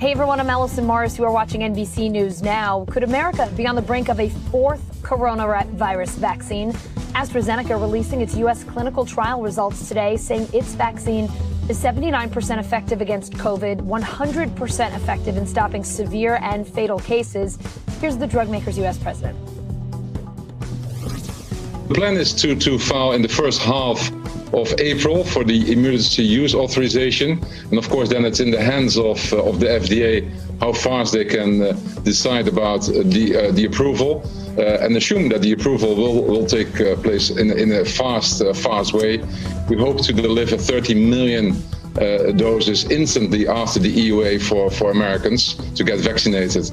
Hey everyone, I'm Allison Morris. You are watching NBC News Now. Could America be on the brink of a fourth coronavirus vaccine? AstraZeneca releasing its U.S. clinical trial results today, saying its vaccine is 79% effective against COVID, 100% effective in stopping severe and fatal cases. Here's the drug maker's U.S. president. The plan is to file in the first half of April for the emergency use authorization. And of course, then it's in the hands of the FDA how fast they can decide about the approval and assume that the approval will take place in a fast way. We hope to deliver 30 million doses instantly after the EUA for Americans to get vaccinated.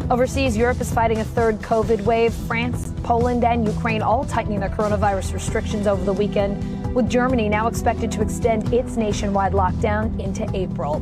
Overseas, Europe is fighting a third COVID wave. France, Poland, and Ukraine all tightening their coronavirus restrictions over the weekend, with Germany now expected to extend its nationwide lockdown into April.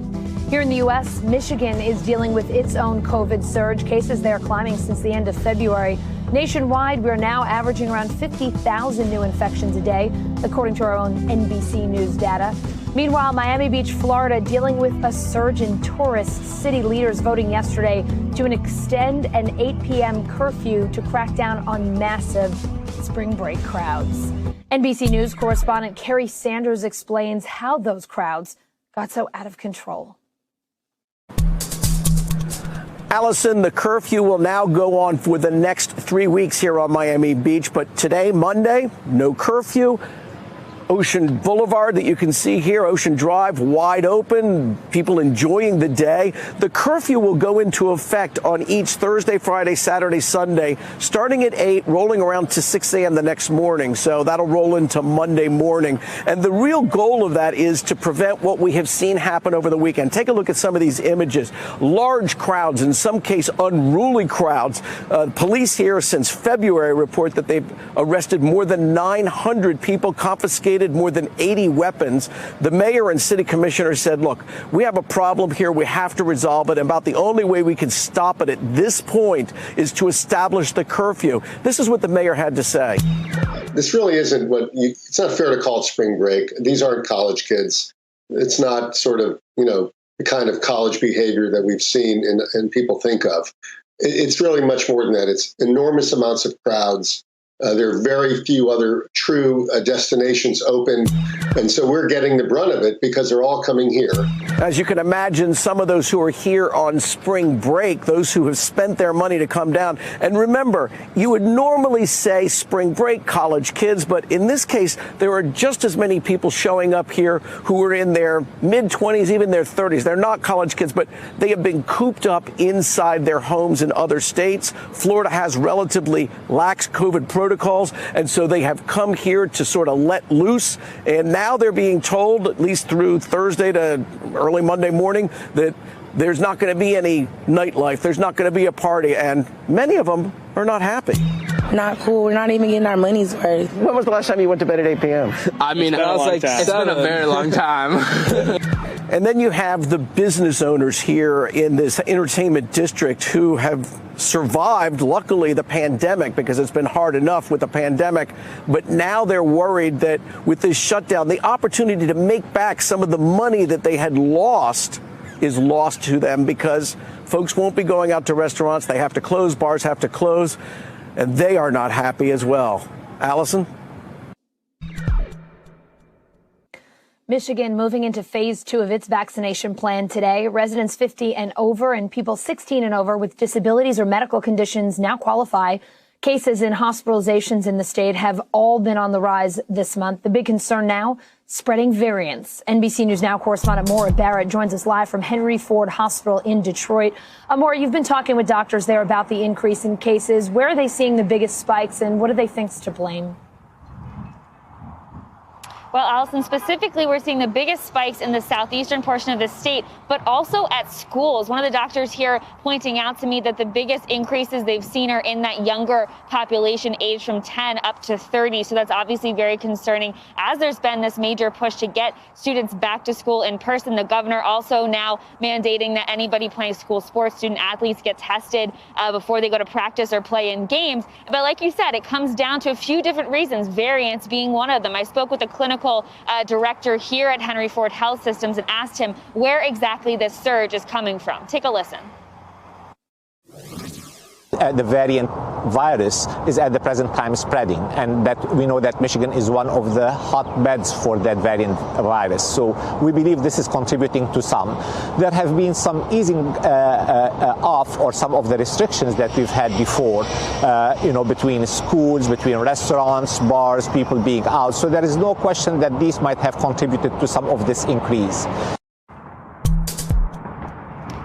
Here in the U.S., Michigan is dealing with its own COVID surge. Cases there climbing since the end of February. Nationwide, we're now averaging around 50,000 new infections a day, according to our own NBC News data. Meanwhile, Miami Beach, Florida, dealing with a surge in tourists. City leaders voting yesterday to extend an 8 p.m. curfew to crack down on massive spring break crowds. NBC News correspondent Carrie Sanders explains how those crowds got so out of control. Allison, the curfew will now go on for the next 3 weeks here on Miami Beach. But today, Monday, no curfew. Ocean Boulevard that you can see here, Ocean Drive, wide open, people enjoying the day. The curfew will go into effect on each Thursday, Friday, Saturday, Sunday, starting at 8, rolling around to 6 a.m. the next morning. So that'll roll into Monday morning. And the real goal of that is to prevent what we have seen happen over the weekend. Take a look at some of these images. Large crowds, in some case unruly crowds. Police here since February report that they've arrested more than 900 people, confiscated more than 80 weapons. The mayor and city commissioner said, look, we have a problem here. We have to resolve it. And about the only way we can stop it at this point is to establish the curfew. This is what the mayor had to say. This really isn't it's not fair to call it spring break. These aren't college kids. It's not sort of, the kind of college behavior that we've seen and people think of. It's really much more than that. It's enormous amounts of crowds. There are very few other true destinations open. And so we're getting the brunt of it because they're all coming here. As you can imagine, some of those who are here on spring break, those who have spent their money to come down. And remember, you would normally say spring break, college kids, but in this case, there are just as many people showing up here who are in their mid-20s, even their 30s. They're not college kids, but they have been cooped up inside their homes in other states. Florida has relatively lax COVID protocols, and so they have come here to sort of let loose. And now they're being told, at least through Thursday to early Monday morning, that there's not going to be any nightlife. There's not going to be a party. And many of them are not happy. Not cool. We're not even getting our money's worth. When was the last time you went to bed at 8 p.m.? I mean, I was like, it's been a very long time. And then you have the business owners here in this entertainment district who have survived, luckily, the pandemic, because it's been hard enough with the pandemic. But now they're worried that with this shutdown, the opportunity to make back some of the money that they had lost is lost to them because folks won't be going out to restaurants. They have to close. Bars have to close. And they are not happy as well. Allison? Michigan moving into phase 2 of its vaccination plan today. Residents 50 and over and people 16 and over with disabilities or medical conditions now qualify. Cases and hospitalizations in the state have all been on the rise this month. The big concern now, spreading variants. NBC News Now correspondent Maura Barrett joins us live from Henry Ford Hospital in Detroit. Maura, you've been talking with doctors there about the increase in cases. Where are they seeing the biggest spikes and what do they think's to blame? Well, Allison, specifically, we're seeing the biggest spikes in the southeastern portion of the state, but also at schools. One of the doctors here pointing out to me that the biggest increases they've seen are in that younger population aged from 10 up to 30. So that's obviously very concerning as there's been this major push to get students back to school in person. The governor also now mandating that anybody playing school sports, student athletes, get tested before they go to practice or play in games. But like you said, it comes down to a few different reasons, variants being one of them. I spoke with a clinical medical director here at Henry Ford Health Systems and asked him where exactly this surge is coming from. Take a listen. The variant virus is at the present time spreading, and that we know that Michigan is one of the hotbeds for that variant virus. So we believe this is contributing to some. There have been some easing off or some of the restrictions that we've had before, between schools, between restaurants, bars, people being out. So there is no question that these might have contributed to some of this increase.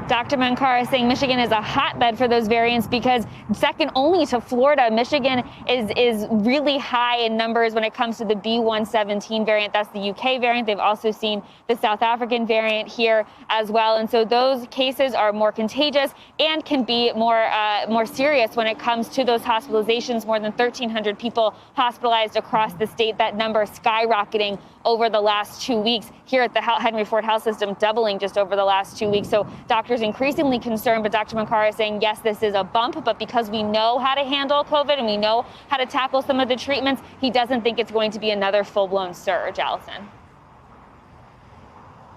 Dr. Mankara saying Michigan is a hotbed for those variants because second only to Florida, Michigan is really high in numbers when it comes to the B117 variant. That's the UK variant. They've also seen the South African variant here as well. And so those cases are more contagious and can be more serious when it comes to those hospitalizations. More than 1,300 people hospitalized across the state. That number skyrocketing over the last 2 weeks here at the Henry Ford Health System, doubling just over the last 2 weeks. So doctors increasingly concerned, but Dr. Mankara is saying, yes, this is a bump, but because we know how to handle COVID and we know how to tackle some of the treatments, he doesn't think it's going to be another full-blown surge. Allison.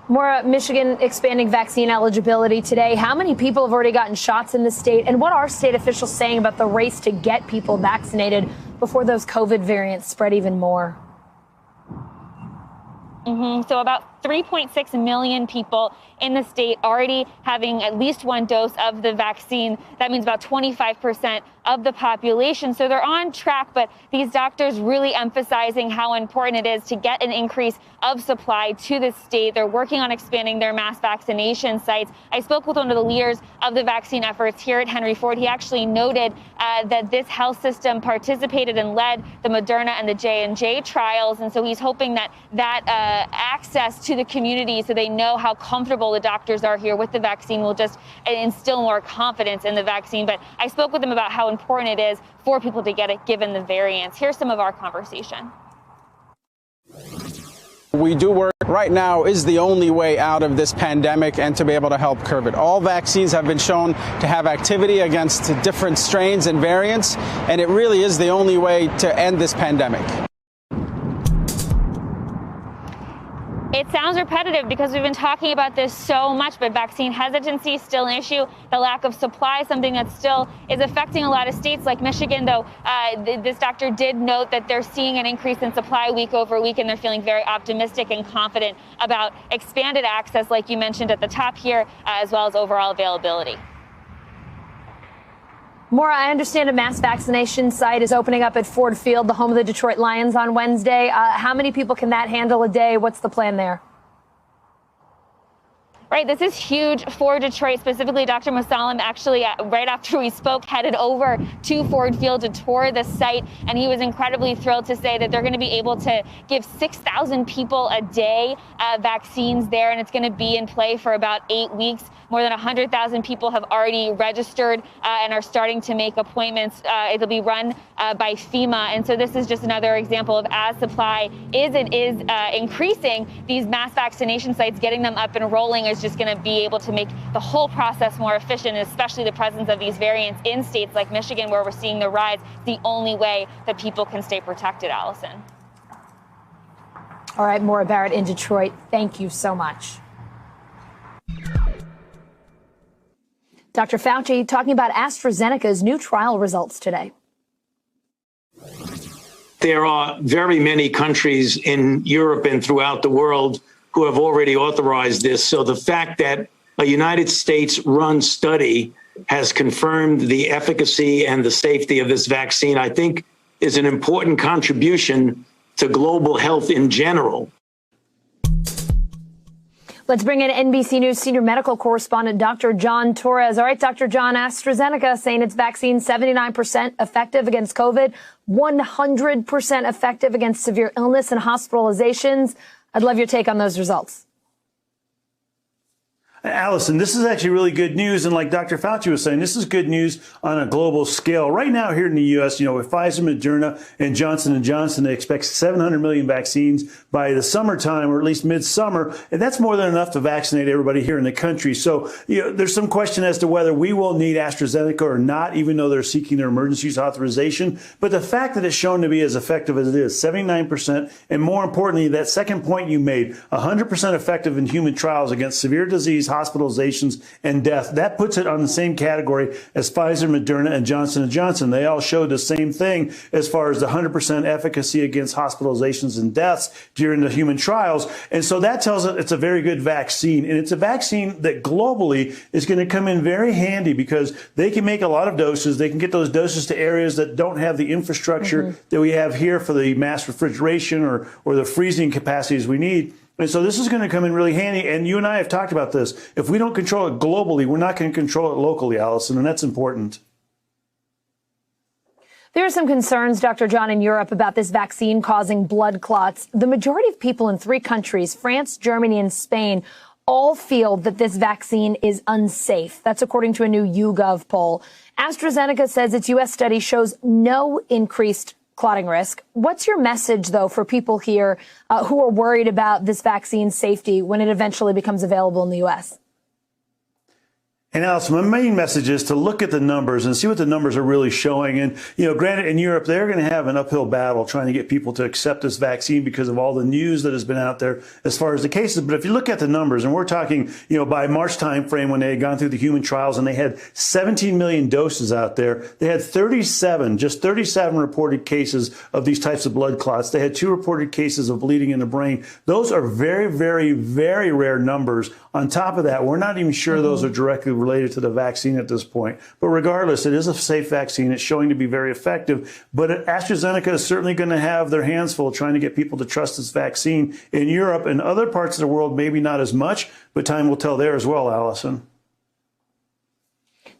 Maura, Michigan expanding vaccine eligibility today. How many people have already gotten shots in the state? And what are state officials saying about the race to get people vaccinated before those COVID variants spread even more? So about 3.6 million people in the state already having at least one dose of the vaccine. That means about 25% of the population. So they're on track, but these doctors really emphasizing how important it is to get an increase of supply to the state. They're working on expanding their mass vaccination sites. I spoke with one of the leaders of the vaccine efforts here at Henry Ford. He actually noted that this health system participated and led the Moderna and the J&J trials. And so he's hoping that access to the community so they know how comfortable the doctors are here with the vaccine will just instill more confidence in the vaccine. But I spoke with him about how important it is for people to get it given the variants. Here's some of our conversation. We do work right now is the only way out of this pandemic and to be able to help curb it. All vaccines have been shown to have activity against different strains and variants, and it really is the only way to end this pandemic. It sounds repetitive because we've been talking about this so much, but vaccine hesitancy is still an issue. The lack of supply, something that still is affecting a lot of states like Michigan, though this doctor did note that they're seeing an increase in supply week over week, and they're feeling very optimistic and confident about expanded access, like you mentioned at the top here, as well as overall availability. Maura, I understand a mass vaccination site is opening up at Ford Field, the home of the Detroit Lions, on Wednesday. How many people can that handle a day? What's the plan there? Right, this is huge for Detroit. Specifically, Dr. Musalem actually, right after we spoke, headed over to Ford Field to tour the site, and he was incredibly thrilled to say that they're going to be able to give 6,000 people a day vaccines there, and it's going to be in play for about 8 weeks. More than 100,000 people have already registered and are starting to make appointments. It'll be run by FEMA. And so this is just another example of as supply is increasing, these mass vaccination sites, getting them up and rolling is just going to be able to make the whole process more efficient, especially the presence of these variants in states like Michigan, where we're seeing the rise. The only way that people can stay protected, Allison. All right, Maura Barrett in Detroit. Thank you so much. Dr. Fauci talking about AstraZeneca's new trial results today. There are very many countries in Europe and throughout the world who have already authorized this. So the fact that a United States-run study has confirmed the efficacy and the safety of this vaccine, I think, is an important contribution to global health in general. Let's bring in NBC News senior medical correspondent Dr. John Torres. All right, Dr. John, AstraZeneca saying its vaccine 79% effective against COVID, 100% effective against severe illness and hospitalizations. I'd love your take on those results. Allison, this is actually really good news. And like Dr. Fauci was saying, this is good news on a global scale. Right now here in the U.S., with Pfizer, Moderna, and Johnson & Johnson, they expect 700 million vaccines by the summertime, or at least midsummer. And that's more than enough to vaccinate everybody here in the country. So, there's some question as to whether we will need AstraZeneca or not, even though they're seeking their emergency use authorization. But the fact that it's shown to be as effective as it is, 79%, and more importantly, that second point you made, 100% effective in human trials against severe disease, hospitalizations, and death. That puts it on the same category as Pfizer, Moderna, and Johnson & Johnson. They all showed the same thing as far as the 100% efficacy against hospitalizations and deaths during the human trials. And so that tells us it's a very good vaccine. And it's a vaccine that globally is going to come in very handy because they can make a lot of doses. They can get those doses to areas that don't have the infrastructure that we have here for the mass refrigeration or the freezing capacities we need. And so this is going to come in really handy. And you and I have talked about this. If we don't control it globally, we're not going to control it locally, Allison, and that's important. There are some concerns, Dr. John, in Europe about this vaccine causing blood clots. The majority of people in 3 countries, France, Germany, and Spain, all feel that this vaccine is unsafe. That's according to a new YouGov poll. AstraZeneca says its U.S. study shows no increased clotting risk. What's your message, though, for people here who are worried about this vaccine's safety when it eventually becomes available in the U.S.? And Allison, my main message is to look at the numbers and see what the numbers are really showing. And, granted, in Europe, they're going to have an uphill battle trying to get people to accept this vaccine because of all the news that has been out there as far as the cases. But if you look at the numbers, and we're talking, by March timeframe when they had gone through the human trials and they had 17 million doses out there, they had 37 reported cases of these types of blood clots. They had 2 reported cases of bleeding in the brain. Those are very, very, very rare numbers. On top of that, we're not even sure those are directly related to the vaccine at this point. But regardless, it is a safe vaccine. It's showing to be very effective. But AstraZeneca is certainly going to have their hands full trying to get people to trust this vaccine in Europe and other parts of the world, maybe not as much, but time will tell there as well, Allison.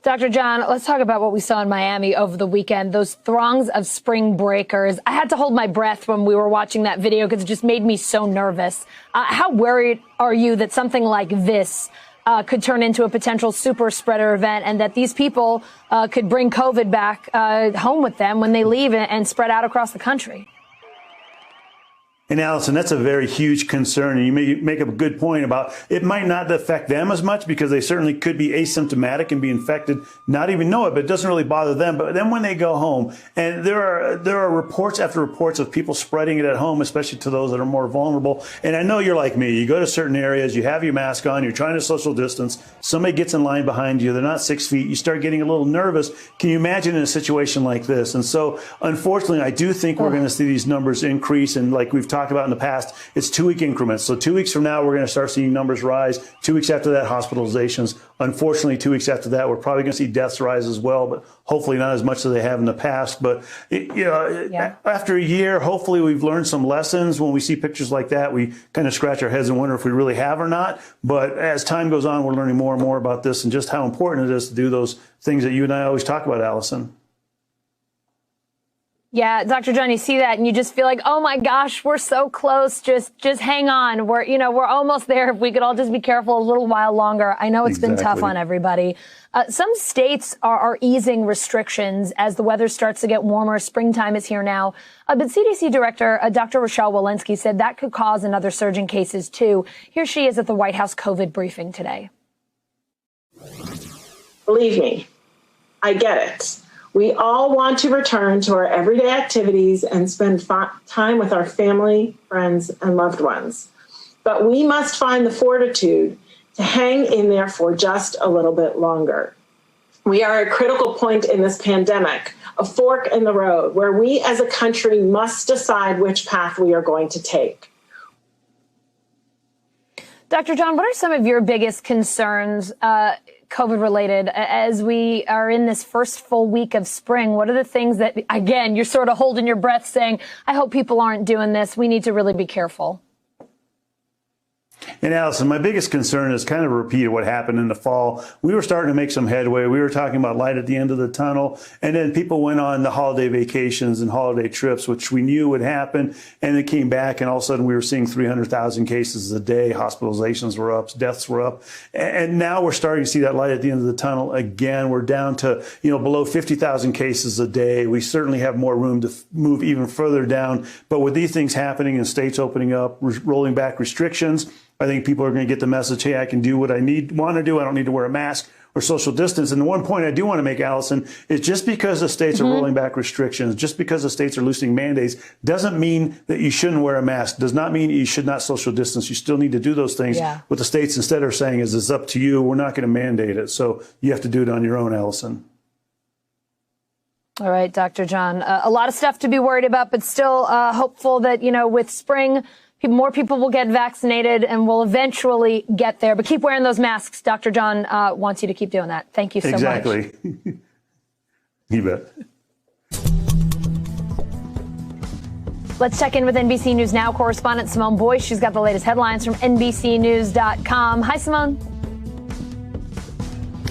Dr. John, let's talk about what we saw in Miami over the weekend, those throngs of spring breakers. I had to hold my breath when we were watching that video because it just made me so nervous. How worried are you that something like this could turn into a potential super spreader event and that these people could bring COVID back home with them when they leave and spread out across the country? And Allison, that's a very huge concern. And you make a good point about it might not affect them as much because they certainly could be asymptomatic and be infected, not even know it, but it doesn't really bother them. But then when they go home, and there are reports after reports of people spreading it at home, especially to those that are more vulnerable. And I know you're like me. You go to certain areas, you have your mask on, you're trying to social distance. Somebody gets in line behind you. They're not 6 feet. You start getting a little nervous. Can you imagine in a situation like this? And so, unfortunately, I do think we're going to see these numbers increase. And like we've talked about in the past, it's 2-week increments. So 2 weeks from now, we're going to start seeing numbers rise. 2 weeks after that, hospitalizations. Unfortunately, 2 weeks after that, we're probably going to see deaths rise as well, but hopefully not as much as they have in the past. But, after a year, hopefully we've learned some lessons. When we see pictures like that, we kind of scratch our heads and wonder if we really have or not. But as time goes on, we're learning more and more about this and just how important it is to do those things that you and I always talk about, Allison. Yeah, Dr. John, you see that and you just feel like, oh my gosh, we're so close. Just hang on. We're almost there. If we could all just be careful a little while longer. I know it's been tough on everybody. Some states are easing restrictions as the weather starts to get warmer. Springtime is here now. But CDC Director Dr. Rochelle Walensky said that could cause another surge in cases too. Here she is at the White House COVID briefing today. Believe me, I get it. We all want to return to our everyday activities and spend time with our family, friends, and loved ones. But we must find the fortitude to hang in there for just a little bit longer. We are at a critical point in this pandemic, a fork in the road, where we as a country must decide which path we are going to take. Dr. John, what are some of your biggest concerns COVID related as we are in this first full week of spring? What are the things that, again, you're sort of holding your breath saying, I hope people aren't doing this. We need to really be careful. And Allison, my biggest concern is kind of a repeat of what happened in the fall. We were starting to make some headway. We were talking about light at the end of the tunnel. And then people went on the holiday vacations and holiday trips, which we knew would happen. And it came back, and all of a sudden we were seeing 300,000 cases a day. Hospitalizations were up, deaths were up. And now we're starting to see that light at the end of the tunnel again. We're down to, below 50,000 cases a day. We certainly have more room to move even further down. But with these things happening and states opening up, rolling back restrictions, I think people are going to get the message, hey, I can do what I want to do. I don't need to wear a mask or social distance. And the one point I do want to make, Allison, is just because the states are rolling back restrictions, just because the states are loosening mandates, doesn't mean that you shouldn't wear a mask, does not mean you should not social distance. You still need to do those things. Yeah. What the states instead are saying is it's up to you. We're not going to mandate it. So you have to do it on your own, Allison. All right, Dr. John, a lot of stuff to be worried about, but still hopeful that, with spring, more people will get vaccinated and we'll eventually get there. But keep wearing those masks. Dr. John wants you to keep doing that. Thank you so much. Exactly. You bet. Let's check in with NBC News Now correspondent Simone Boyce. She's got the latest headlines from NBCnews.com. Hi, Simone.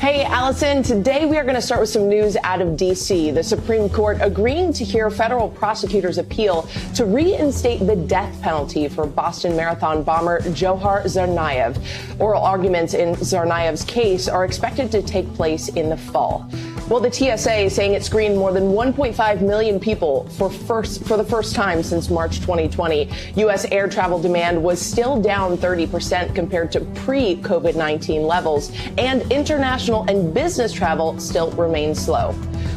Hey, Allison, today we are going to start with some news out of D.C. The Supreme Court agreeing to hear federal prosecutors' appeal to reinstate the death penalty for Boston Marathon bomber Johar Tsarnaev. Oral arguments in Tsarnaev's case are expected to take place in the fall. Well, the TSA is saying it screened more than 1.5 million people for the first time since March 2020. U.S. air travel demand was still down 30% compared to pre-COVID-19 levels, and international and business travel still remains slow.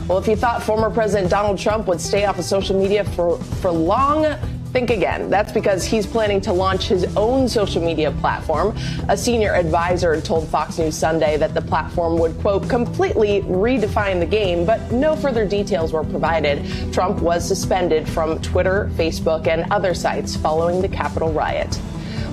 Well, if you thought former President Donald Trump would stay off of social media for long, think again. That's because he's planning to launch his own social media platform. A senior advisor told Fox News Sunday that the platform would, quote, completely redefine the game, but no further details were provided. Trump was suspended from Twitter, Facebook, and other sites following the Capitol riot.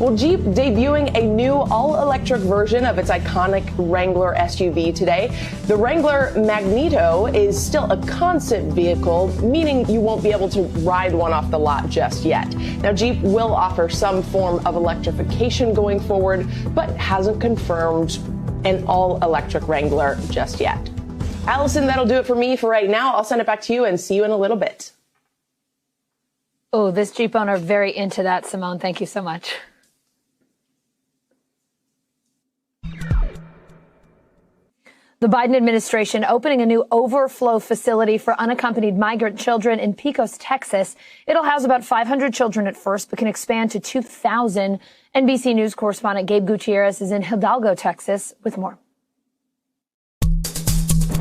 Well, Jeep debuting a new all-electric version of its iconic Wrangler SUV today. The Wrangler Magneto is still a concept vehicle, meaning you won't be able to ride one off the lot just yet. Now, Jeep will offer some form of electrification going forward, but hasn't confirmed an all-electric Wrangler just yet. Allison, that'll do it for me for right now. I'll send it back to you and see you in a little bit. Oh, this Jeep owner very into that, Simone. Thank you so much. The Biden administration opening a new overflow facility for unaccompanied migrant children in Pecos, Texas. It'll house about 500 children at first, but can expand to 2,000. NBC News correspondent Gabe Gutierrez is in Hidalgo, Texas, with more.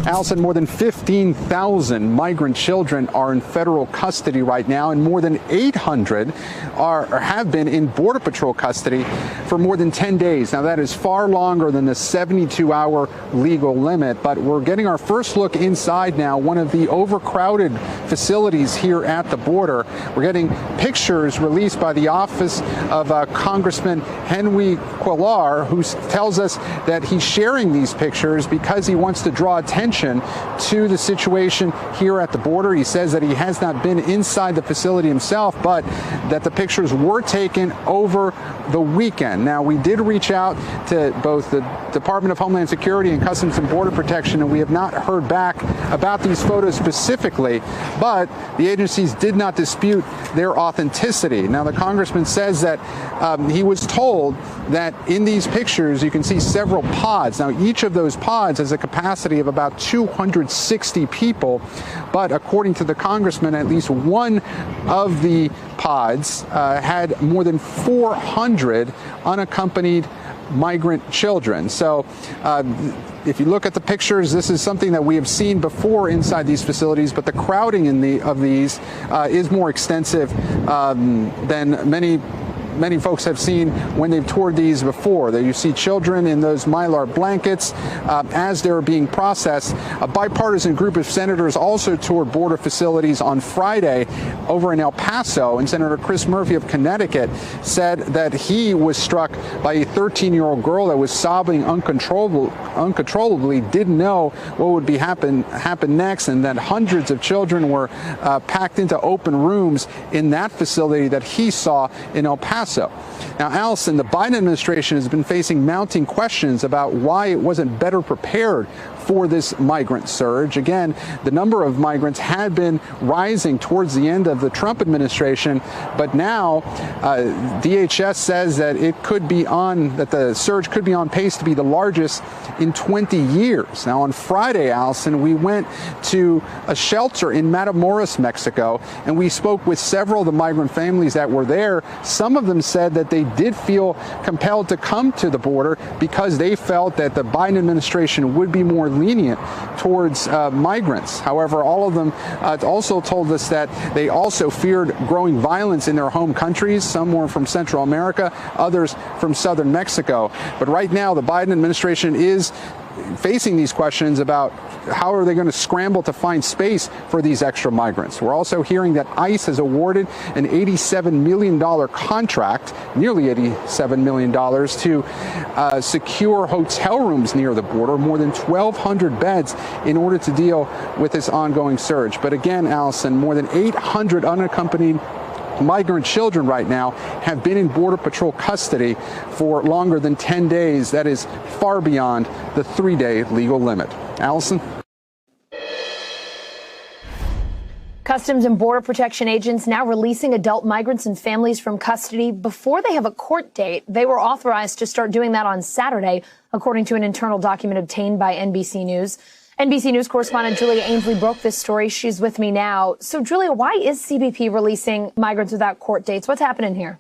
Allison, more than 15,000 migrant children are in federal custody right now, and more than 800 have been in Border Patrol custody for more than 10 days. Now, that is far longer than the 72-hour legal limit, but we're getting our first look inside now, one of the overcrowded facilities here at the border. We're getting pictures released by the office of Congressman Henry Cuellar, who tells us that he's sharing these pictures because he wants to draw attention to the situation here at the border. He says that he has not been inside the facility himself, but that the pictures were taken over the weekend. Now, we did reach out to both the Department of Homeland Security and Customs and Border Protection, and we have not heard back about these photos specifically, but the agencies did not dispute their authenticity. Now, the congressman says that he was told that in these pictures you can see several pods. Now, each of those pods has a capacity of about 260 people, but according to the congressman, at least one of the pods had more than 400 unaccompanied migrant children. So if you look at the pictures, this is something that we have seen before inside these facilities, but the crowding of these is more extensive than many folks have seen when they've toured these before. That you see children in those Mylar blankets as they're being processed. A bipartisan group of senators also toured border facilities on Friday over in El Paso, and Senator Chris Murphy of Connecticut said that he was struck by a 13-year-old girl that was sobbing uncontrollably, didn't know what would be happen next, and that hundreds of children were packed into open rooms in that facility that he saw in El Paso. Paso. Now, Allison, the Biden administration has been facing mounting questions about why it wasn't better prepared for this migrant surge. Again, the number of migrants had been rising towards the end of the Trump administration, but now DHS says that the surge could be on pace to be the largest in 20 years. Now, on Friday, Allison, we went to a shelter in Matamoros, Mexico, and we spoke with several of the migrant families that were there. Some of them said that they did feel compelled to come to the border because they felt that the Biden administration would be more lenient towards migrants. However, all of them also told us that they also feared growing violence in their home countries. Some were from Central America, others from southern Mexico. But right now, the Biden administration is facing these questions about how are they going to scramble to find space for these extra migrants. We're also hearing that ICE has awarded an $87 million contract, nearly $87 million, to secure hotel rooms near the border, more than 1,200 beds, in order to deal with this ongoing surge. But again, Allison, more than 800 unaccompanied migrant children right now have been in Border Patrol custody for longer than 10 days. That is far beyond the 3-day legal limit. Allison? Customs and Border Protection agents now releasing adult migrants and families from custody before they have a court date. They were authorized to start doing that on Saturday, according to an internal document obtained by NBC News. NBC News correspondent Julia Ainsley broke this story. She's with me now. So, Julia, why is CBP releasing migrants without court dates? What's happening here?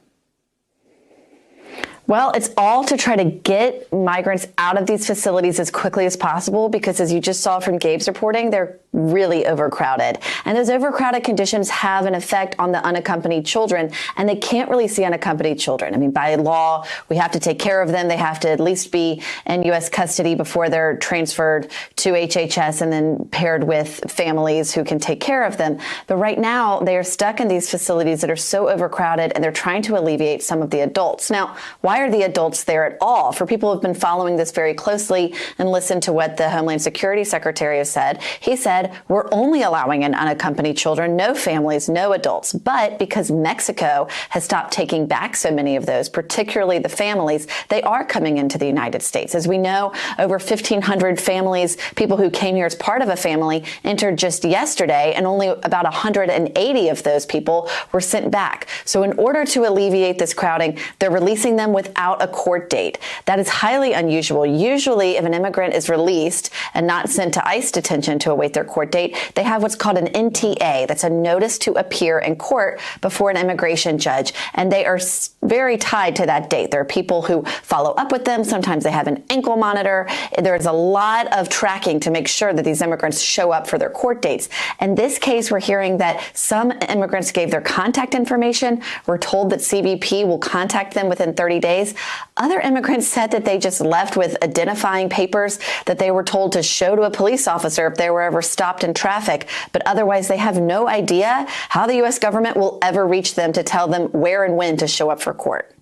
Well, it's all to try to get migrants out of these facilities as quickly as possible, because as you just saw from Gabe's reporting, they're really overcrowded. And those overcrowded conditions have an effect on the unaccompanied children, and they can't really see unaccompanied children. I mean, by law, we have to take care of them. They have to at least be in U.S. custody before they're transferred to HHS and then paired with families who can take care of them. But right now, they are stuck in these facilities that are so overcrowded, and they're trying to alleviate some of the adults. Now, why are the adults there at all? For people who have been following this very closely and listened to what the Homeland Security Secretary has said, he said, we're only allowing in unaccompanied children, no families, no adults. But because Mexico has stopped taking back so many of those, particularly the families, they are coming into the United States. As we know, over 1,500 families, people who came here as part of a family, entered just yesterday, and only about 180 of those people were sent back. So in order to alleviate this crowding, they're releasing them without a court date. That is highly unusual. Usually, if an immigrant is released and not sent to ICE detention to await their court date, they have what's called an NTA. That's a notice to appear in court before an immigration judge. And they are very tied to that date. There are people who follow up with them. Sometimes they have an ankle monitor. There's a lot of tracking to make sure that these immigrants show up for their court dates. In this case, we're hearing that some immigrants gave their contact information. We're told that CBP will contact them within 30 days. Other immigrants said that they just left with identifying papers that they were told to show to a police officer if they were ever stopped in traffic. But otherwise, they have no idea how the U.S. government will ever reach them to tell them where and when to show up for court.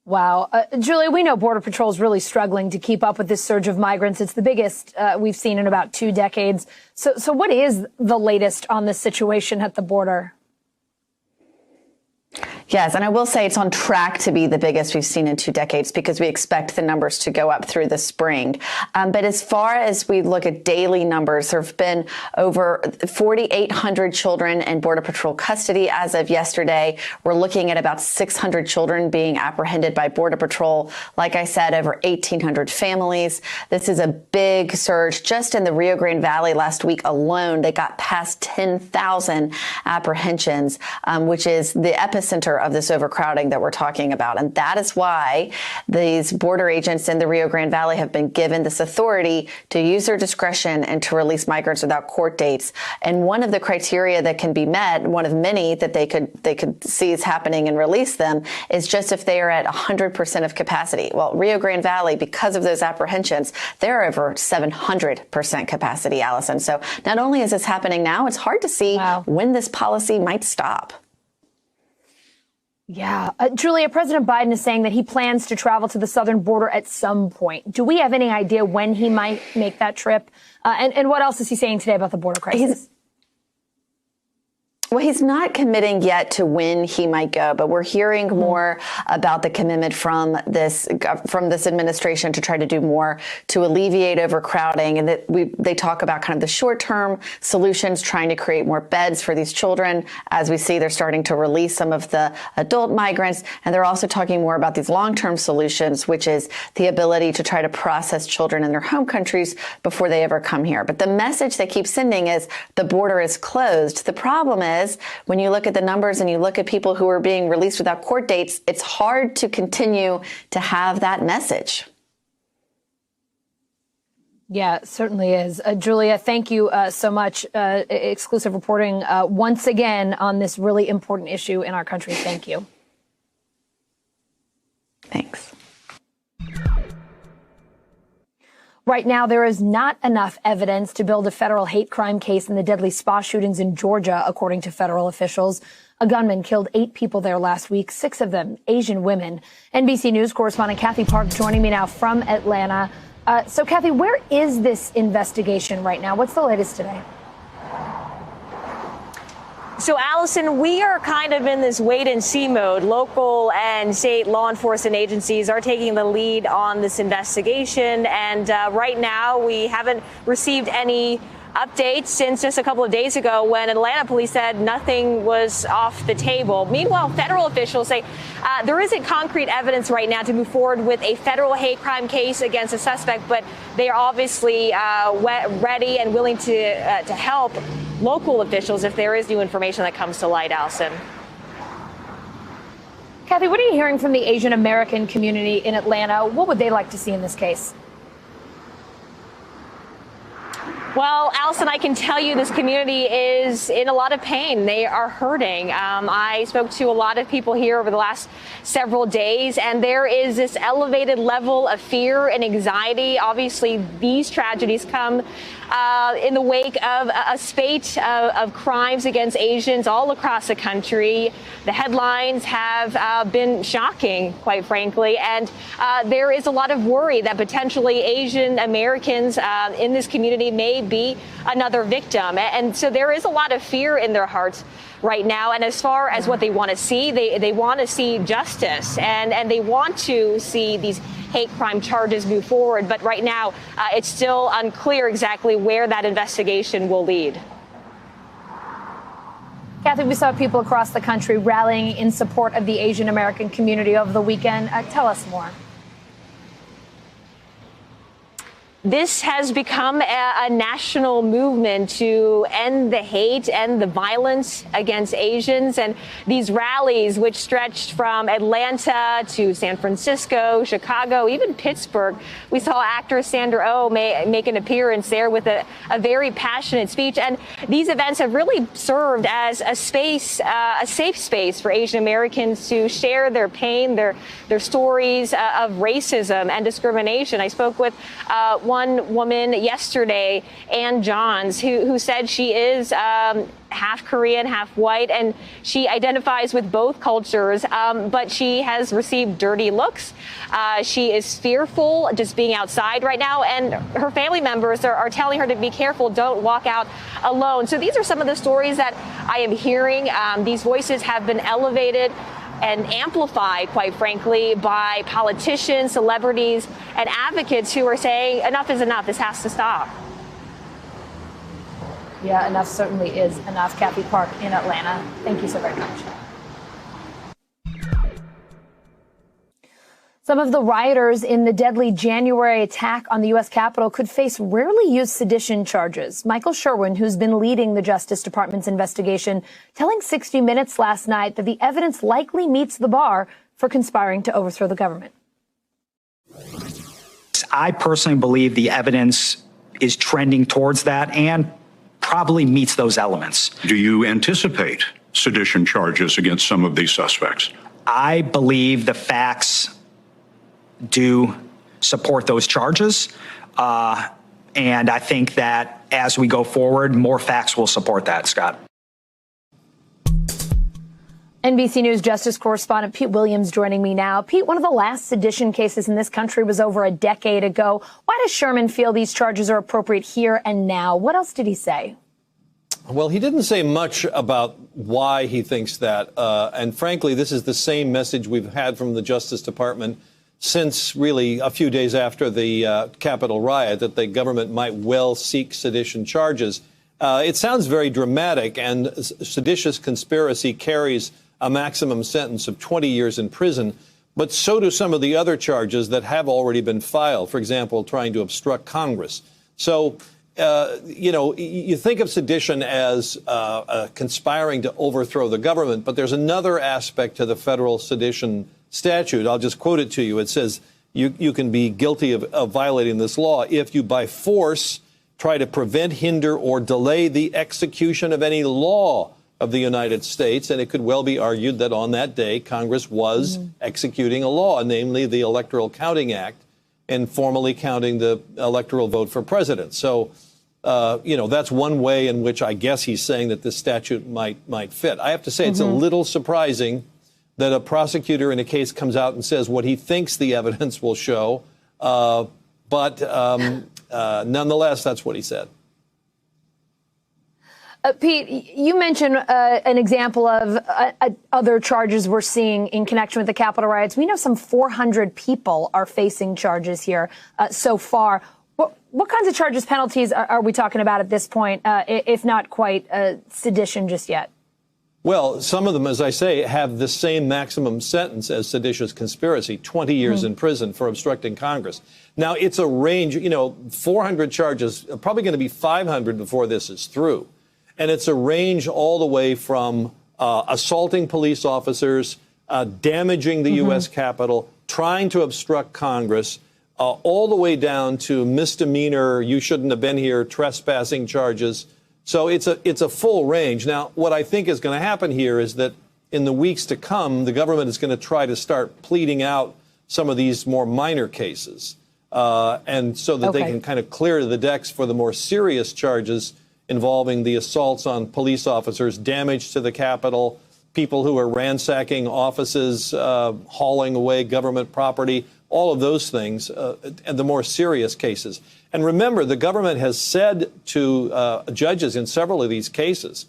Wow. Julia, we know Border Patrol is really struggling to keep up with this surge of migrants. It's the biggest we've seen in about 2 decades. So what is the latest on this situation at the border? Yes, and I will say it's on track to be the biggest we've seen in 2 decades, because we expect the numbers to go up through the spring. But as far as we look at daily numbers, there have been over 4,800 children in Border Patrol custody as of yesterday. We're looking at about 600 children being apprehended by Border Patrol. Like I said, over 1,800 families. This is a big surge. Just in the Rio Grande Valley last week alone, they got past 10,000 apprehensions, which is the epicenter of this overcrowding that we're talking about. And that is why these border agents in the Rio Grande Valley have been given this authority to use their discretion and to release migrants without court dates. And one of the criteria that can be met, one of many that they could see is happening and release them, is just if they are at 100% of capacity. Well, Rio Grande Valley, because of those apprehensions, they're over 700% capacity, Allison. So not only is this happening now, it's hard to see when this policy might stop. Yeah. Julia, President Biden is saying that he plans to travel to the southern border at some point. Do we have any idea when he might make that trip? And what else is he saying today about the border crisis? Well, he's not committing yet to when he might go, but we're hearing more about the commitment from this administration to try to do more to alleviate overcrowding, and that they talk about kind of the short-term solutions, trying to create more beds for these children. As we see, they're starting to release some of the adult migrants, and they're also talking more about these long-term solutions, which is the ability to try to process children in their home countries before they ever come here. But the message they keep sending is the border is closed. The problem is, when you look at the numbers and you look at people who are being released without court dates, it's hard to continue to have that message. Yeah, it certainly is. Julia, thank you so much. Exclusive reporting once again on this really important issue in our country. Thank you. Thanks. Right now, there is not enough evidence to build a federal hate crime case in the deadly spa shootings in Georgia, according to federal officials. A gunman killed 8 people there last week, 6 of them Asian women. NBC News correspondent Kathy Park joining me now from Atlanta. So, Kathy, where is this investigation right now? What's the latest today? So, Allison, we are kind of in this wait-and-see mode. Local and state law enforcement agencies are taking the lead on this investigation. And right now, we haven't received any updates since just a couple of days ago when Atlanta police said nothing was off the table. Meanwhile, federal officials say there isn't concrete evidence right now to move forward with a federal hate crime case against a suspect, but they are obviously ready and willing to help local officials if there is new information that comes to light. Allison. Kathy, what are you hearing from the Asian American community in Atlanta? What would they like to see in this case? Well, Allison, I can tell you this community is in a lot of pain. They are hurting. I spoke to a lot of people here over the last several days, and there is this elevated level of fear and anxiety. Obviously, these tragedies come in the wake of a spate of crimes against Asians all across the country. The headlines have been shocking, quite frankly, and there is a lot of worry that potentially Asian Americans in this community may be another victim. And so there is a lot of fear in their hearts right now. And as far as what they want to see, they want to see justice, and they want to see these hate crime charges move forward. But right now, it's still unclear exactly where that investigation will lead. Kathy, we saw people across the country rallying in support of the Asian American community over the weekend. Tell us more. This has become a national movement to end the hate and the violence against Asians. And these rallies, which stretched from Atlanta to San Francisco, Chicago, even Pittsburgh, we saw actor Sandra Oh make an appearance there with a very passionate speech. And these events have really served as a space, a safe space for Asian Americans to share their pain, their stories of racism and discrimination. I spoke with one woman yesterday, Ann Johns, who said she is half Korean, half white, and she identifies with both cultures, but she has received dirty looks. She is fearful just being outside right now, and her family members are telling her to be careful, don't walk out alone. So these are some of the stories that I am hearing. These voices have been elevated and amplified, quite frankly, by politicians, celebrities, and advocates who are saying enough is enough. This has to stop. Yeah, enough certainly is enough. Kathy Park in Atlanta. Thank you so very much. Some of the rioters in the deadly January attack on the U.S. Capitol could face rarely used sedition charges. Michael Sherwin, who's been leading the Justice Department's investigation, telling 60 Minutes last night that the evidence likely meets the bar for conspiring to overthrow the government. I personally believe the evidence is trending towards that and probably meets those elements. Do you anticipate sedition charges against some of these suspects? I believe the facts do support those charges. And I think that as we go forward, more facts will support that, Scott. NBC News Justice correspondent Pete Williams joining me now. Pete, one of the last sedition cases in this country was over a decade ago. Why does Sherman feel these charges are appropriate here and now? What else did he say? Well, he didn't say much about why he thinks that. And frankly, this is the same message we've had from the Justice Department since really a few days after the Capitol riot, that the government might well seek sedition charges. It sounds very dramatic, and seditious conspiracy carries a maximum sentence of 20 years in prison. But so do some of the other charges that have already been filed. For example, trying to obstruct Congress. So, you think of sedition as conspiring to overthrow the government, but there's another aspect to the federal sedition statute. I'll just quote it to you. It says you can be guilty of violating this law if you, by force, try to prevent, hinder, or delay the execution of any law of the United States. And it could well be argued that on that day, Congress was executing a law, namely the Electoral Counting Act, and formally counting the electoral vote for president. So, that's one way in which I guess he's saying that this statute might fit. I have to say it's a little surprising that a prosecutor in a case comes out and says what he thinks the evidence will show. But nonetheless, that's what he said. Pete, you mentioned an example of other charges we're seeing in connection with the Capitol riots. We know some 400 people are facing charges here so far. What kinds of charges, penalties are we talking about at this point, if not quite sedition just yet? Well, some of them, as I say, have the same maximum sentence as seditious conspiracy, 20 years in prison for obstructing Congress. Now, it's a range, 400 charges, probably going to be 500 before this is through. And it's a range all the way from assaulting police officers, damaging the U.S. Capitol, trying to obstruct Congress, all the way down to misdemeanor, you shouldn't have been here, trespassing charges. So it's a full range. Now, what I think is going to happen here is that in the weeks to come, the government is going to try to start pleading out some of these more minor cases, and so that they can kind of clear the decks for the more serious charges involving the assaults on police officers, damage to the Capitol, people who are ransacking offices, hauling away government property, all of those things, and the more serious cases. And remember, the government has said to judges in several of these cases,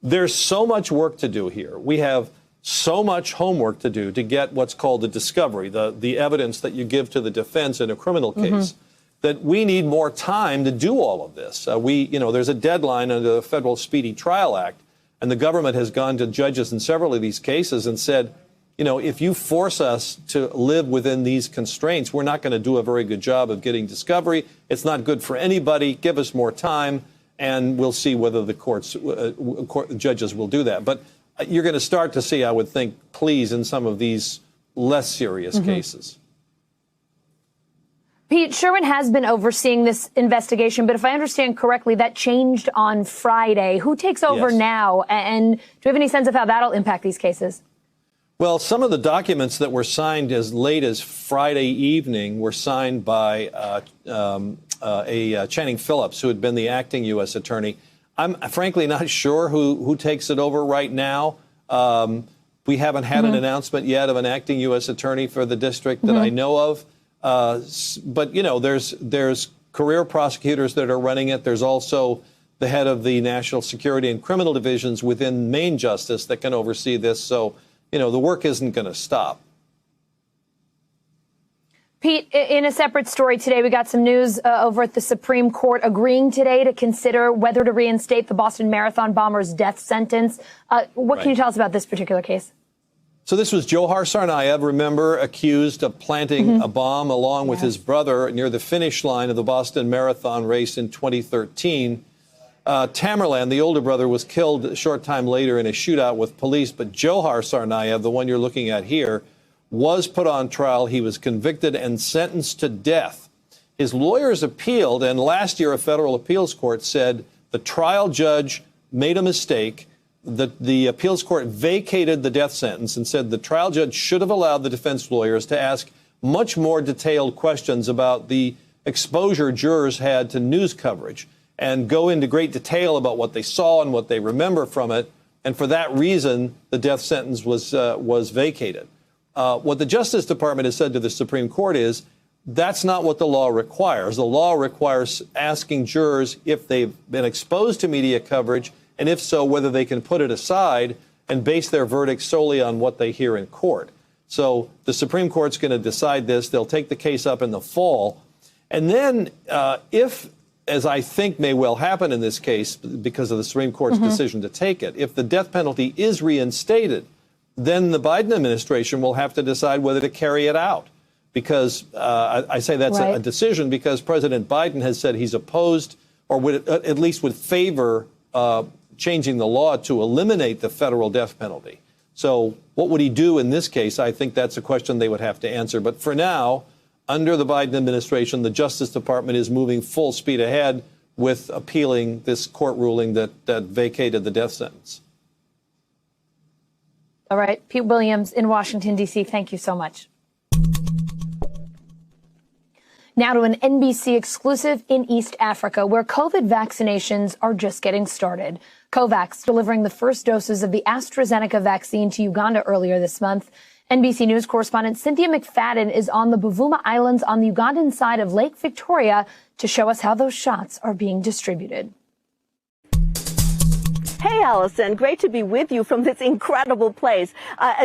there's so much work to do here. We have so much homework to do to get what's called the discovery, the evidence that you give to the defense in a criminal case, that we need more time to do all of this. There's a deadline under the Federal Speedy Trial Act, and the government has gone to judges in several of these cases and said, if you force us to live within these constraints, we're not going to do a very good job of getting discovery. It's not good for anybody. Give us more time, and we'll see whether the judges will do that. But you're going to start to see, I would think, pleas in some of these less serious cases. Pete, Sherman has been overseeing this investigation, but if I understand correctly, that changed on Friday. Who takes over now? And do you have any sense of how that'll impact these cases? Well, some of the documents that were signed as late as Friday evening were signed by Channing Phillips, who had been the acting U.S. attorney. I'm frankly not sure who takes it over right now. We haven't had an announcement yet of an acting U.S. attorney for the district that I know of. But, there's career prosecutors that are running it. There's also the head of the National Security and Criminal Divisions within Main Justice that can oversee this. So, the work isn't going to stop. Pete, in a separate story today, we got some news over at the Supreme Court agreeing today to consider whether to reinstate the Boston Marathon bomber's death sentence. What can you tell us about this particular case? So this was Johar Tsarnaev, remember, accused of planting a bomb along with his brother near the finish line of the Boston Marathon race in 2013. Tamerlan, the older brother, was killed a short time later in a shootout with police. But Johar Tsarnaev, the one you're looking at here, was put on trial. He was convicted and sentenced to death. His lawyers appealed, and last year a federal appeals court said the trial judge made a mistake. The appeals court vacated the death sentence and said the trial judge should have allowed the defense lawyers to ask much more detailed questions about the exposure jurors had to news coverage and go into great detail about what they saw and what they remember from it. And for that reason, the death sentence was vacated. What the Justice Department has said to the Supreme Court is That's not what the law requires. The law requires asking jurors if they've been exposed to media coverage, and if so, whether they can put it aside and base their verdict solely on what they hear in court. So the Supreme Court's going to decide this. They'll take the case up in the fall. And then if, as I think may well happen in this case because of the Supreme Court's decision to take it, if the death penalty is reinstated, then the Biden administration will have to decide whether to carry it out. Because I say that's a decision because President Biden has said he's opposed or would at least would favor changing the law to eliminate the federal death penalty. So what would he do in this case? I think that's a question they would have to answer. But for now, under the Biden administration, the Justice Department is moving full speed ahead with appealing this court ruling that vacated the death sentence. All right. Pete Williams in Washington, D.C., thank you so much. Now to an NBC exclusive in East Africa, where COVID vaccinations are just getting started. COVAX delivering the first doses of the AstraZeneca vaccine to Uganda earlier this month. NBC News correspondent Cynthia McFadden is on the Buvuma Islands on the Ugandan side of Lake Victoria to show us how those shots are being distributed. Hey, Allison, great to be with you from this incredible place.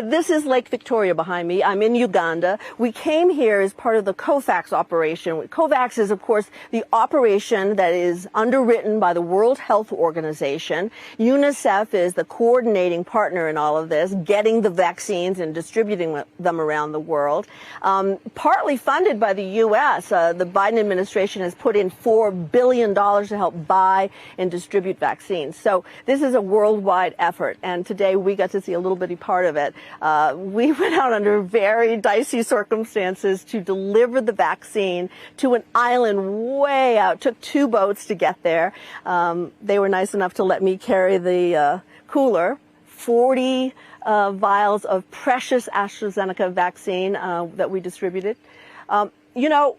This is Lake Victoria behind me. I'm in Uganda. We came here as part of the COVAX operation. COVAX is, of course, the operation that is underwritten by the World Health Organization. UNICEF is the coordinating partner in all of this, getting the vaccines and distributing them around the world. Partly funded by the U.S., the Biden administration has put in $4 billion to help buy and distribute vaccines. So this is a worldwide effort, and today we got to see a little bitty part of it. We went out under very dicey circumstances to deliver the vaccine to an island way out. It took 2 boats to get there. They were nice enough to let me carry the cooler. 40 vials of precious AstraZeneca vaccine that we distributed. You know,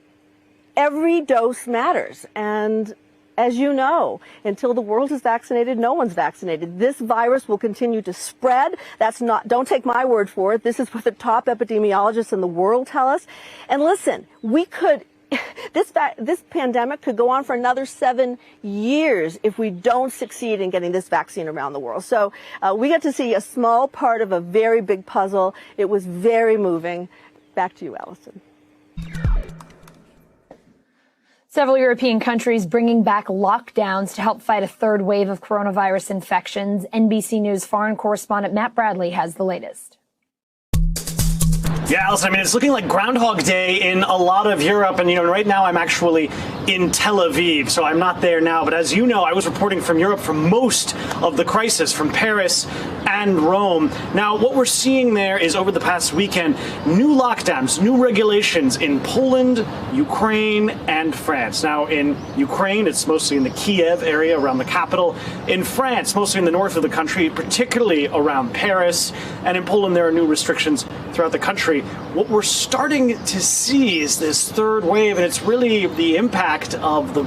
every dose matters, and as you know, until the world is vaccinated, no one's vaccinated. This virus will continue to spread. Don't take my word for it. This is what the top epidemiologists in the world tell us. And listen, this pandemic could go on for another 7 years if we don't succeed in getting this vaccine around the world. So we got to see a small part of a very big puzzle. It was very moving. Back to you, Allison. Several European countries bringing back lockdowns to help fight a third wave of coronavirus infections. NBC News foreign correspondent Matt Bradley has the latest. Yeah, Allison, I mean, it's looking like Groundhog Day in a lot of Europe. And, right now I'm actually in Tel Aviv, so I'm not there now. But as you know, I was reporting from Europe for most of the crisis, from Paris and Rome. Now, what we're seeing there is over the past weekend, new lockdowns, new regulations in Poland, Ukraine, and France. Now, in Ukraine, it's mostly in the Kiev area around the capital. In France, mostly in the north of the country, particularly around Paris. And in Poland, there are new restrictions throughout the country. What we're starting to see is this third wave, and it's really the impact of the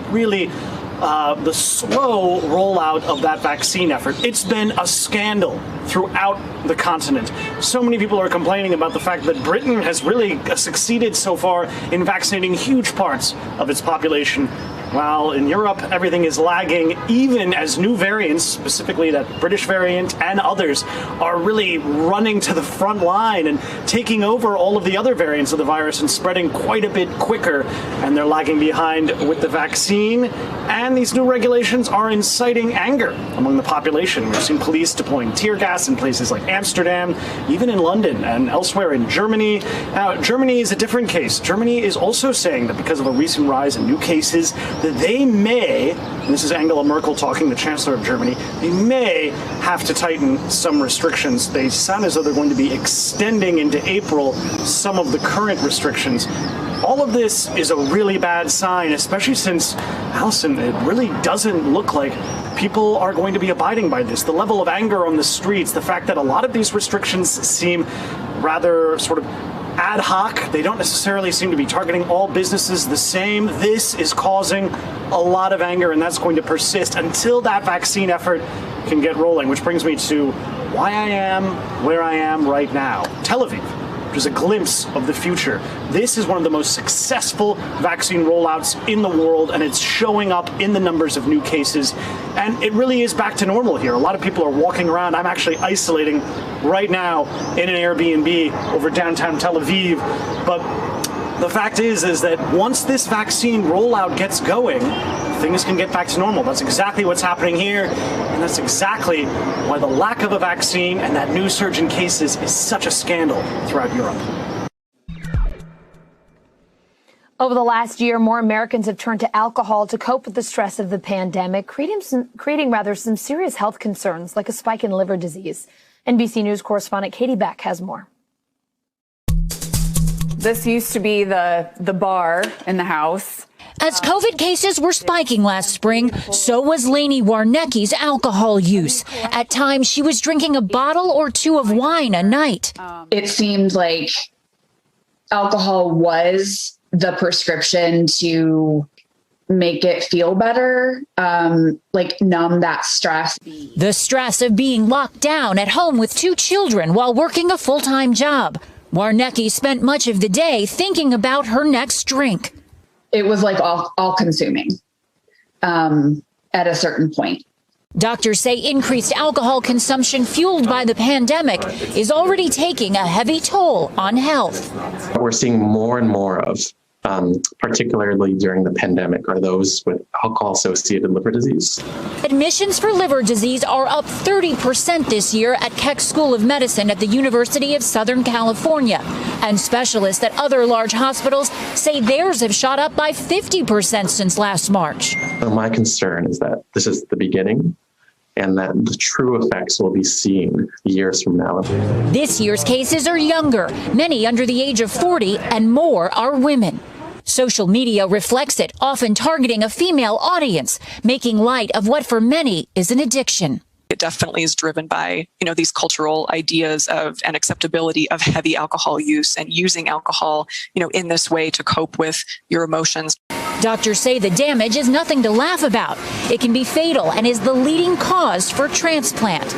slow rollout of that vaccine effort. It's been a scandal throughout the continent. So many people are complaining about the fact that Britain has really succeeded so far in vaccinating huge parts of its population, while in Europe everything is lagging, even as new variants, specifically that British variant and others, are really running to the front line and taking over all of the other variants of the virus and spreading quite a bit quicker. And they're lagging behind with the vaccine. And these new regulations are inciting anger among the population. We've seen police deploying tear gas in places like Amsterdam, even in London and elsewhere in Germany. Now, Germany is a different case. Germany is also saying that because of a recent rise in new cases, that they may, and this is Angela Merkel talking, the Chancellor of Germany, they may have to tighten some restrictions. They sound as though they're going to be extending into April some of the current restrictions. All of this is a really bad sign, especially since, Allison, it really doesn't look like people are going to be abiding by this. The level of anger on the streets, the fact that a lot of these restrictions seem rather sort of ad hoc. They don't necessarily seem to be targeting all businesses the same. This is causing a lot of anger, and that's going to persist until that vaccine effort can get rolling, which brings me to why I am where I am right now. Tel Aviv. which is a glimpse of the future. This is one of the most successful vaccine rollouts in the world, and it's showing up in the numbers of new cases. And it really is back to normal here. A lot of people are walking around. I'm actually isolating right now in an Airbnb over downtown Tel Aviv. But the fact is that once this vaccine rollout gets going, things can get back to normal. That's exactly what's happening here, and that's exactly why the lack of a vaccine and that new surge in cases is such a scandal throughout Europe. Over the last year, more Americans have turned to alcohol to cope with the stress of the pandemic, creating some serious health concerns like a spike in liver disease. NBC News correspondent Katie Beck has more. This used to be the bar in the house. As COVID cases were spiking last spring, so was Lainey Warnecki's alcohol use. At times, she was drinking a bottle or two of wine a night. It seemed like alcohol was the prescription to make it feel better, like numb that stress. The stress of being locked down at home with 2 children while working a full-time job. Warnecki spent much of the day thinking about her next drink. It was like all consuming at a certain point. Doctors say increased alcohol consumption fueled by the pandemic is already taking a heavy toll on health. What we're seeing more and more of, particularly during the pandemic, are those with alcohol-associated liver disease. Admissions for liver disease are up 30% this year at Keck School of Medicine at the University of Southern California. And specialists at other large hospitals say theirs have shot up by 50% since last March. So my concern is that this is the beginning and that the true effects will be seen years from now. This year's cases are younger, many under the age of 40, and more are women. Social media reflects it, often targeting a female audience, making light of what for many is an addiction. It definitely is driven by, these cultural ideas of and acceptability of heavy alcohol use and using alcohol, in this way to cope with your emotions. Doctors say the damage is nothing to laugh about. It can be fatal and is the leading cause for transplant.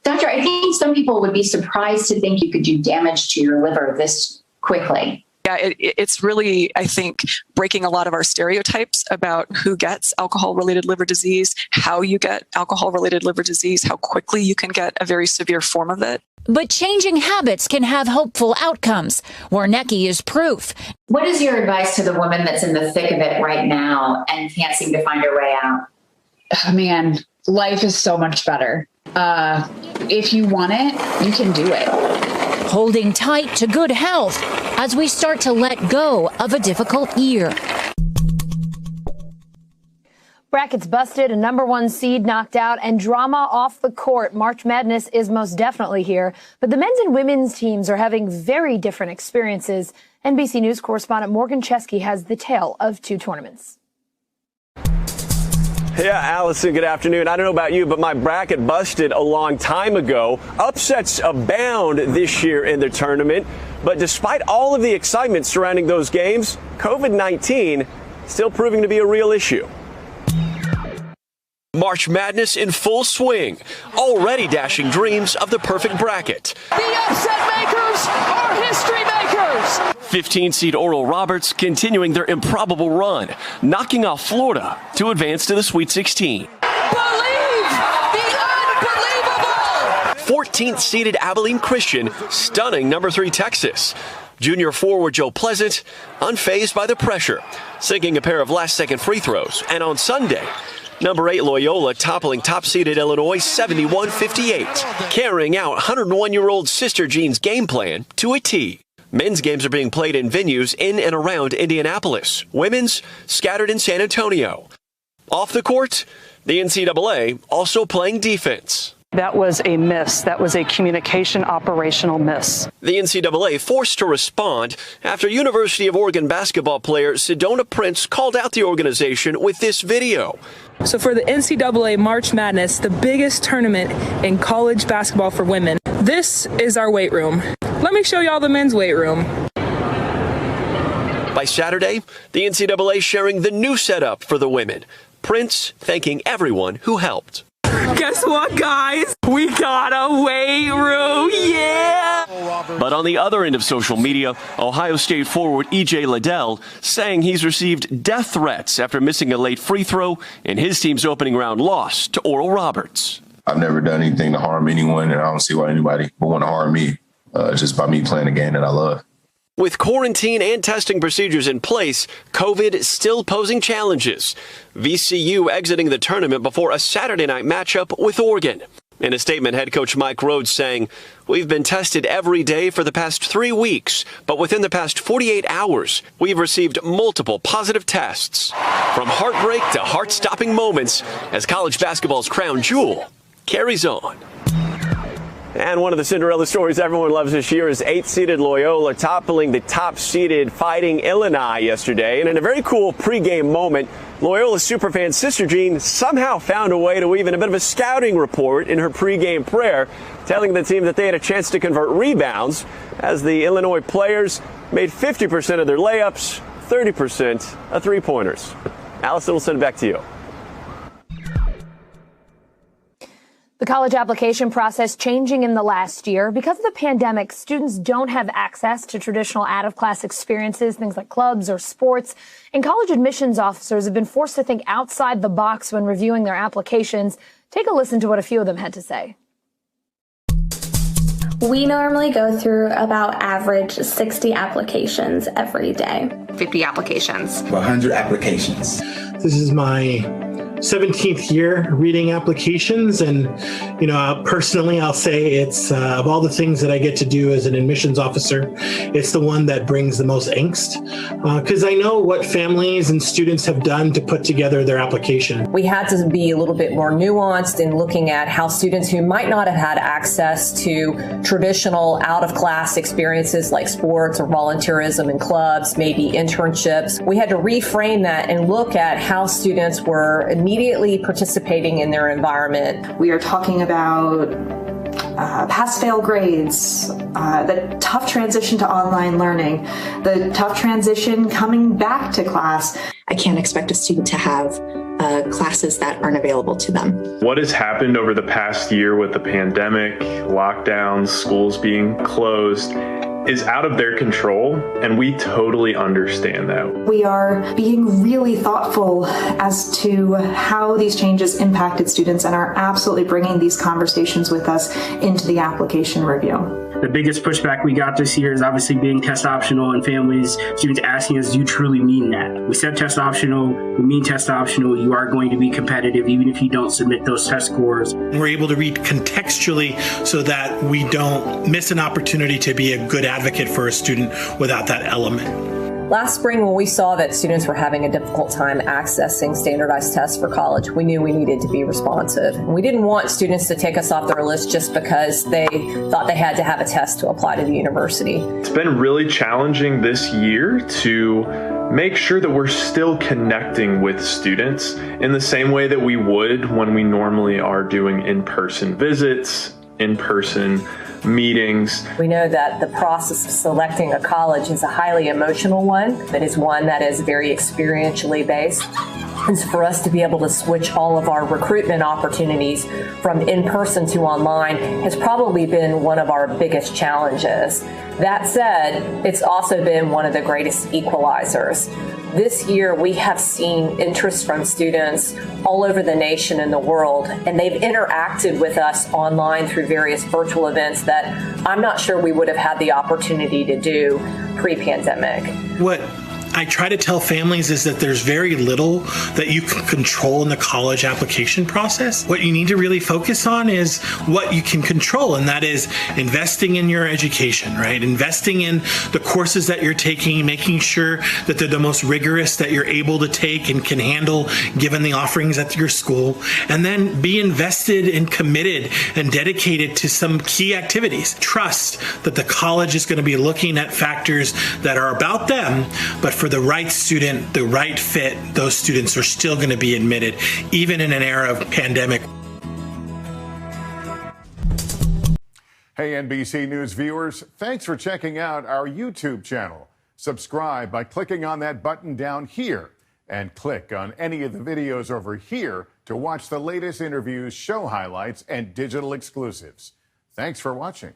Doctor, I think some people would be surprised to think you could do damage to your liver this quickly. Yeah, it's really, I think, breaking a lot of our stereotypes about who gets alcohol-related liver disease, how you get alcohol-related liver disease, how quickly you can get a very severe form of it. But changing habits can have hopeful outcomes. Warnecki is proof. What is your advice to the woman that's in the thick of it right now and can't seem to find her way out? Oh, man, life is so much better. If you want it, you can do it. Holding tight to good health as we start to let go of a difficult year. Brackets busted, a #1 seed knocked out, and drama off the court. March Madness is most definitely here, but the men's and women's teams are having very different experiences. NBC News correspondent Morgan Chesky has the tale of 2 tournaments. Yeah, Allison, good afternoon. I don't know about you, but my bracket busted a long time ago. Upsets abound this year in the tournament. But despite all of the excitement surrounding those games, COVID-19 still proving to be a real issue. March Madness in full swing, already dashing dreams of the perfect bracket. The upset makers are history makers. 15-seed Oral Roberts continuing their improbable run, knocking off Florida to advance to the Sweet 16. Believe the unbelievable. 14th-seeded Abilene Christian stunning #3 Texas. Junior forward Joe Pleasant unfazed by the pressure, sinking a pair of last-second free throws. And on Sunday, #8 Loyola toppling top-seeded Illinois 71-58, carrying out 101-year-old Sister Jean's game plan to a T. Men's games are being played in venues in and around Indianapolis. Women's scattered in San Antonio. Off the court, the NCAA also playing defense. That was a miss. That was a communication operational miss. The NCAA forced to respond after University of Oregon basketball player Sedona Prince called out the organization with this video. So for the NCAA March Madness, the biggest tournament in college basketball for women, this is our weight room. Let me show y'all the men's weight room. By Saturday, the NCAA sharing the new setup for the women. Prince thanking everyone who helped. Guess what, guys? We got a weight room, yeah! But on the other end of social media, Ohio State forward E.J. Liddell saying he's received death threats after missing a late free throw in his team's opening round loss to Oral Roberts. I've never done anything to harm anyone, and I don't see why anybody would want to harm me just by me playing a game that I love. With quarantine and testing procedures in place, COVID still posing challenges. VCU exiting the tournament before a Saturday night matchup with Oregon. In a statement, head coach Mike Rhodes saying, "We've been tested every day for the past 3 weeks, but within the past 48 hours, we've received multiple positive tests." From heartbreak to heart-stopping moments as college basketball's crown jewel carries on. And one of the Cinderella stories everyone loves this year is 8th-seeded Loyola toppling the top-seeded Fighting Illinois yesterday. And in a very cool pregame moment, Loyola superfan Sister Jean somehow found a way to weave in a bit of a scouting report in her pregame prayer, telling the team that they had a chance to convert rebounds as the Illinois players made 50% of their layups, 30% of three-pointers. Allison, we'll send it back to you. The college application process changing in the last year. Because of the pandemic, students don't have access to traditional out-of-class experiences, things like clubs or sports. And college admissions officers have been forced to think outside the box when reviewing their applications. Take a listen to what a few of them had to say. We normally go through about average 60 applications every day. 50 applications. 100 applications. This is my 17th year reading applications, and personally I'll say it's of all the things that I get to do as an admissions officer, it's the one that brings the most angst because I know what families and students have done to put together their application. We had to be a little bit more nuanced in looking at how students who might not have had access to traditional out-of-class experiences like sports or volunteerism in clubs, maybe internships, we had to reframe that and look at how students were immediately participating in their environment. We are talking about pass-fail grades, the tough transition to online learning, the tough transition coming back to class. I can't expect a student to have classes that aren't available to them. What has happened over the past year with the pandemic, lockdowns, schools being closed, is out of their control, and we totally understand that. We are being really thoughtful as to how these changes impacted students and are absolutely bringing these conversations with us into the application review. The biggest pushback we got this year is obviously being test optional and families, students asking us, do you truly mean that? We said test optional, we mean test optional, you are going to be competitive even if you don't submit those test scores. We're able to read contextually so that we don't miss an opportunity to be a good advocate for a student without that element. Last spring, when we saw that students were having a difficult time accessing standardized tests for college, we knew we needed to be responsive. We didn't want students to take us off their list just because they thought they had to have a test to apply to the university. It's been really challenging this year to make sure that we're still connecting with students in the same way that we would when we normally are doing in-person visits, in-person meetings. We know that the process of selecting a college is a highly emotional one, but is one that is very experientially based. And so for us to be able to switch all of our recruitment opportunities from in-person to online has probably been one of our biggest challenges. That said, it's also been one of the greatest equalizers. This year, we have seen interest from students all over the nation and the world, and they've interacted with us online through various virtual events that I'm not sure we would have had the opportunity to do pre-pandemic. What I try to tell families is that there's very little that you can control in the college application process. What you need to really focus on is what you can control, and that is investing in your education, right? Investing in the courses that you're taking, making sure that they're the most rigorous that you're able to take and can handle given the offerings at your school, and then be invested and committed and dedicated to some key activities. Trust that the college is going to be looking at factors that are about them, but for the right student, the right fit, those students are still going to be admitted, even in an era of pandemic. Hey, NBC News viewers, thanks for checking out our YouTube channel. Subscribe by clicking on that button down here and click on any of the videos over here to watch the latest interviews, show highlights, and digital exclusives. Thanks for watching.